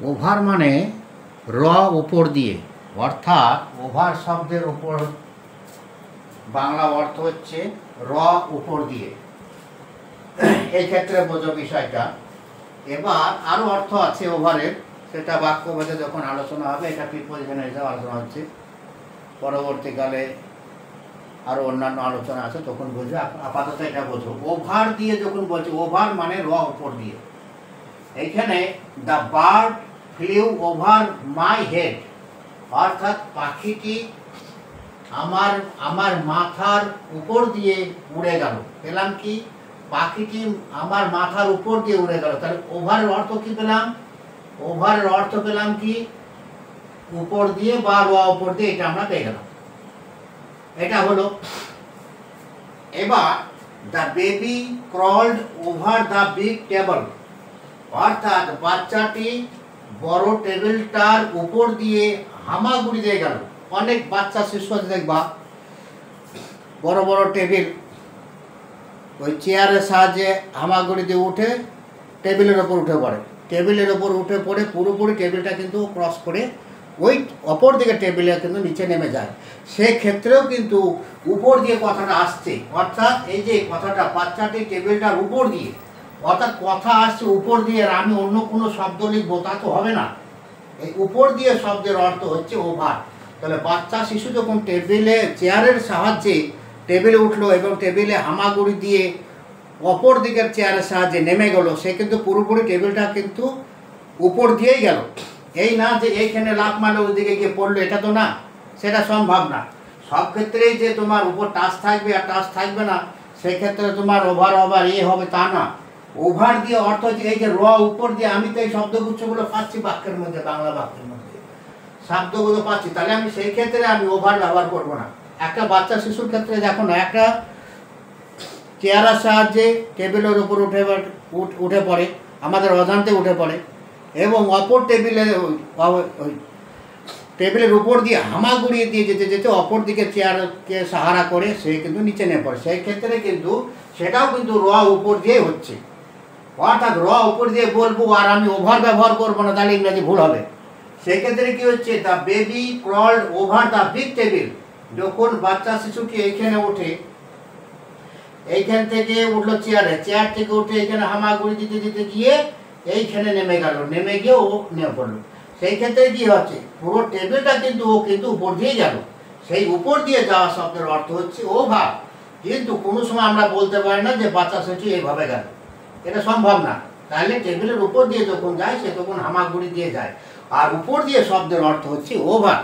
Over মানে র উপর দিয়ে, অর্থাৎ ওভার শব্দের উপর বাংলা অর্থ হচ্ছে র উপর দিয়ে। এই ক্ষেত্রে বোঝো বিষয়টা। এবার আরও অর্থ আছে ওভারের, সেটা বাক্যভেদে যখন আলোচনা হবে, এটা প্রিপোজিশন হিসাবে আলোচনা হচ্ছে, পরবর্তীকালে আরও অন্যান্য আলোচনা আছে তখন বুঝবে। আপাতত এটা বোঝো। ওভার দিয়ে যখন বলছে, ওভার মানে র উপর দিয়ে। এইখানে the bird flew over my head, অর্থাৎ পাখিটি আমার আমার মাথার উপর দিয়ে উড়ে গেল। পেলাম কি? পাখিটি আমার মাথার উপর দিয়ে উড়ে গেল। তাহলে ওভারের অর্থ কি পেলাম? ওভারের অর্থ পেলাম কি? উপর দিয়ে বা র উপর দিয়ে, এটা আমরা পেয়ে গেলাম। এটা হলো। এবার the baby crawled over the big table, অর্থাৎ বাচ্চাটি বড় টেবিলটার উপর দিয়ে হামাগুড়ি দিয়ে গেল। অনেক বাচ্চা শিশু আছে দেখবা, বড় বড় টেবিল, ওই চেয়ারের সাহায্যে হামাগুড়ি দিয়ে উঠে টেবিলের ওপর উঠে পড়ে। টেবিলের ওপর উঠে পড়ে পুরোপুরি টেবিলটা কিন্তু ক্রস করে ওই অপর দিকে টেবিলে কিন্তু নিচে নেমে যায়। সেক্ষেত্রেও কিন্তু উপর দিয়ে কথাটা আসছে, অর্থাৎ এই যে কথাটা বাচ্চাটি টেবিলটার উপর দিয়ে, অর্থাৎ কথা আসছে উপর দিয়ে। আর আমি অন্য কোনো শব্দ লিখবো তা তো হবে না। এই উপর দিয়ে শব্দের অর্থ হচ্ছে ওভার। তাহলে বাচ্চা শিশু যখন টেবিলে চেয়ারের সাহায্যে টেবিলে উঠলো এবং টেবিলে হামাগুড়ি দিয়ে অপর দিকের চেয়ারের সাহায্যে নেমে গেল, সে কিন্তু পুরোপুরি টেবিলটা কিন্তু উপর দিয়েই গেল। এই না যে এইখানে লাফ মারলে ওই দিকে গিয়ে পড়লো, এটা তো না, সেটা সম্ভব না। সব ক্ষেত্রেই যে তোমার উপর টাচ থাকবে আর টাচ থাকবে না, সেক্ষেত্রে তোমার ওভার ওভার হবে তা না। ওভার দিয়ে অর্থ হচ্ছে এই যে র উপর দিয়ে। আমি তো এই শব্দগুচ্ছগুলো পাচ্ছি বাক্যের মধ্যে, বাংলা বাক্যের মধ্যে শব্দগুলো পাচ্ছি, তাহলে আমি সেই ক্ষেত্রে আমি ওভার ব্যবহার করবো না। একটা বাচ্চা শিশুর ক্ষেত্রে দেখো না, একটা চেয়ারের সাহায্যে টেবিলের উপর উঠে পড়ে, আমাদের অজান্তে উঠে পড়ে, এবং অপর টেবিলের উপর দিয়ে হামাগুড়িয়ে দিয়ে যেতে যেতে অপর দিকে চেয়ারকে সাহারা করে সে কিন্তু নিচে নেমে পড়ে। সেই ক্ষেত্রে কিন্তু সেটাও কিন্তু র উপর দিয়ে হচ্ছে। অর্থাৎ র উপর দিয়ে বলবো আর আমি ওভার ব্যবহার করবো না, তাহলে ইংরাজি ভুল হবে। সেই ক্ষেত্রে কি হচ্ছে? The baby crawled over the big table. যখন বাচ্চা শিশুটি এইখানে ওঠে, এইখান থেকে উঠলো চেয়ারে, চেয়ার থেকে উঠে এইখানে হামাগুড়ি দিতে দিতে গিয়ে এইখানে নেমে গেল, নেমে গিয়ে ও নেমে পড়লো। সেই ক্ষেত্রে কি হচ্ছে? পুরো টেবিলটা কিন্তু ও কিন্তু উপর দিয়ে গেল। সেই উপর দিয়ে যাওয়া শব্দের অর্থ হচ্ছে ওভার। কিন্তু কোনো সময় আমরা বলতে পারি না যে বাচ্চা শিশু এইভাবে গেল, এটা সম্ভব না। তাহলে টেবিলের উপর দিয়ে যখন যায় সে তখন হামাগুড়ি দিয়ে যায়। আর উপর দিয়ে শব্দের অর্থ হচ্ছে ওভার।